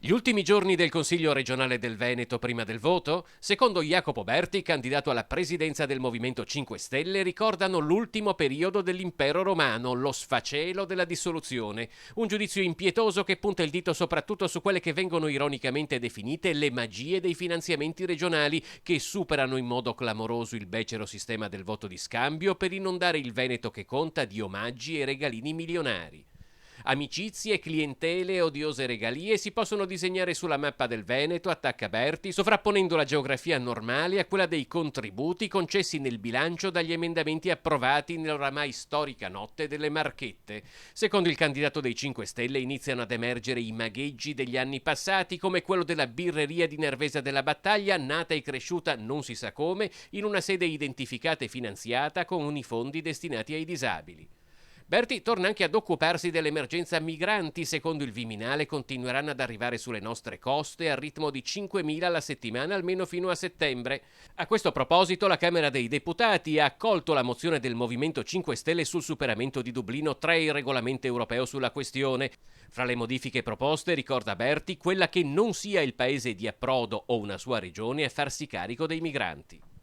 Gli ultimi giorni del Consiglio regionale del Veneto prima del voto, secondo Jacopo Berti, candidato alla presidenza del Movimento 5 Stelle, ricordano l'ultimo periodo dell'impero romano, lo sfacelo della dissoluzione. Un giudizio impietoso che punta il dito soprattutto su quelle che vengono ironicamente definite le magie dei finanziamenti regionali, che superano in modo clamoroso il becero sistema del voto di scambio per inondare il Veneto che conta di omaggi e regalini milionari. Amicizie, clientele e odiose regalie si possono disegnare sulla mappa del Veneto, attacca Berti, sovrapponendo la geografia normale a quella dei contributi concessi nel bilancio dagli emendamenti approvati nell'oramai storica notte delle Marchette. Secondo il candidato dei 5 Stelle iniziano ad emergere i magheggi degli anni passati, come quello della birreria di Nervesa della Battaglia, nata e cresciuta non si sa come, in una sede identificata e finanziata con i fondi destinati ai disabili. Berti torna anche ad occuparsi dell'emergenza migranti. Secondo il Viminale continueranno ad arrivare sulle nostre coste al ritmo di 5.000 alla settimana almeno fino a settembre. A questo proposito la Camera dei Deputati ha accolto la mozione del Movimento 5 Stelle sul superamento di Dublino 3, il regolamento europeo sulla questione. Fra le modifiche proposte, ricorda Berti, quella che non sia il paese di approdo o una sua regione a farsi carico dei migranti.